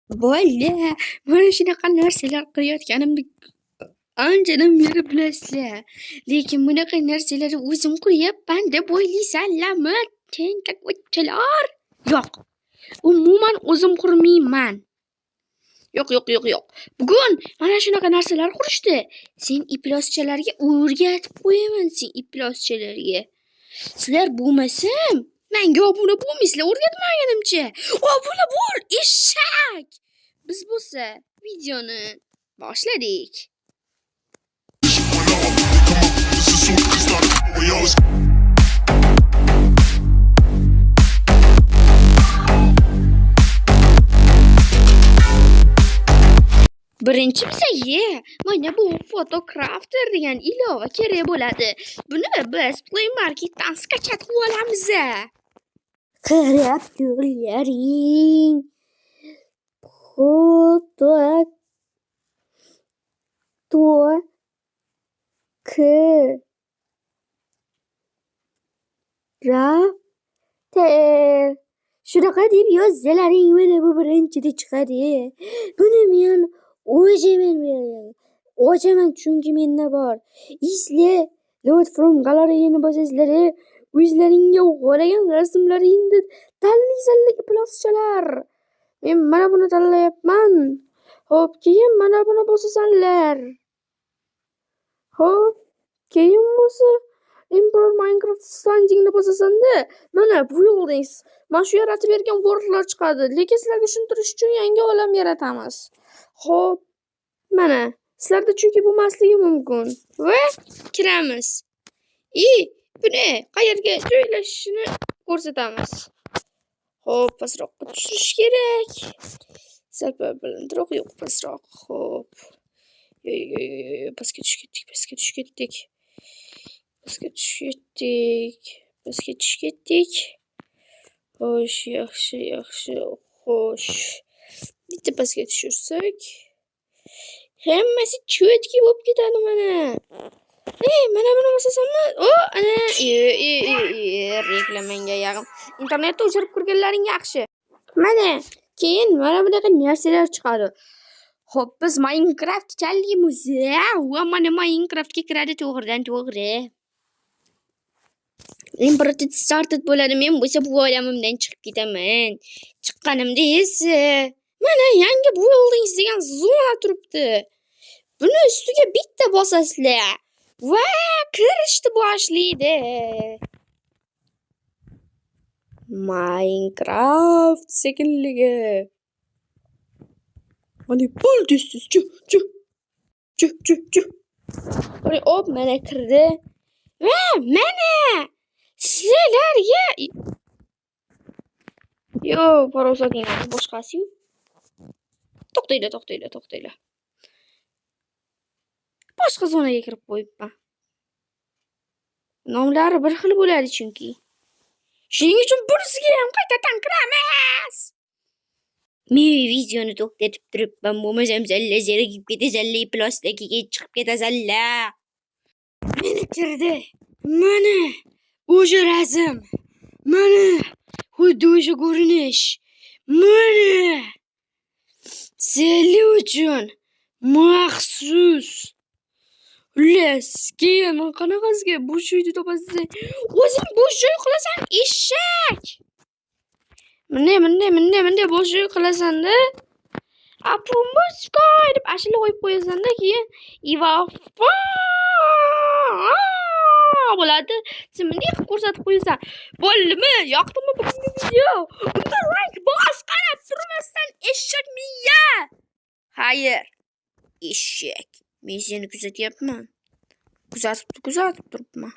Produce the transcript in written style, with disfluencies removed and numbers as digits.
Bola, mana shunaqa narsalar qilayotganimni anchadan beri bilasizlar. Lekin bunaqa narsalarni o'zim qilyapman deb o'ylaysanlarmi? Tentakvachchalar. Yo'q. Umuman o'zim qurmayman. Yo'q. Bugun mana shunaqa narsalar qurishdi. Sen ifloschalarga o'rgatib qo'yaman, sen ifloschalarga. Sizlar bo'lmasam, menga obuna bo'lmaysizlar o'rgatmaganimcha. Obuna bo'l, eshak. Biz bo'lsa videoni boshladik. Birinchi bizga mana bu Photocrafter degan ilova kerak bo'ladi. Buni biz Play Marketdan skachat qilib olamiz. Qarab turlaring. Shunaqa deb yozsalaring, mana bu birinchida chiqadi. Buni men o'jaman chunki menda bor. Isle Load from Gallery'ni bosasizlar, o'zlaringga xohlagan rasmlaringni tanlaysanlar ifloschalar. Men mana buni tanlayapman. Xo'p, keyin mana buni bosasanlar. Xo'p, keyin bo'lsa Import Minecraft Standingni bosasanda mana bu yo'ldingiz. Mana shu yaratib bergan worldlar chiqadi. Lekin sizlarga tushuntirish uchun yangi olam yaratamiz. Xo'p, mana sizlarda chunki bo'lmasligi mumkin. Va kiramiz. Buni qayerga joylashishini ko'rsatamiz. Xo'p, pastroqqa tushirish kerak. Sal balandroq, yo'q, pastroq. Xo'p. Pastga tushib ketdik. Xo'sh, yaxshi. Xo'sh. Bitta pastga tushirsak, hammasi cho'tki bo'lib ketadi mana. Mana buni bosasammi? Ana, reklamanga yaqin. Internetda o'chirib ko'rganlaring yaxshi. Mana, keyin mana bunaqa narsalar chiqadi. Xo'p, biz Minecraft challaymiz. Va mana Minecraftga kiradi to'g'ridan-to'g'ri. Imported started bo'ladi. Men bo'lsa bu olamimdan chiqib ketaman. Chiqqanimda esa mana yangi buildings degan zona turibdi. Buni ustiga bitta bosasizlar va kirishni boshlaydi. Minecraft sekinligi. Mana pul desiz. Chu. Mana kirdi. Va mana sizlarga parosating boshqasi-yu. To'xtanglar. Boshqa zonaga kirib qo'yibman. Nomlari bir xil bo'ladi chunki. Shuning uchun bunisiga ham qaytadan kiramiz. Men videoni to'xtatib turibman. Bo'lmasam sizlar zerikib ketazanlar, plastikga chiqib ketazanlar. Meni kirdi. Mana o'sha rasm. Mana xuddi o'sha ko'rinish. Mana sizlar uchun maxsus. Xullas, keyin qanaqasiga bo'sh uyni topasiz? O'zing bo'sh uy qilasan, eshak. Bunday bo'sh uy qilasan-da. Apumuskoy deb ashula qo'yib qo'yasan-da, keyin bo'ladi. Sen bunday qilib ko'rsatib qo'yasan. Bo'ldimi? Yoqdimi bugungi video? Unda like bos, qarab turmasdan eshak miya. Hayır. Eshak. Men seni kuzatyapman. Kuzatib turibman.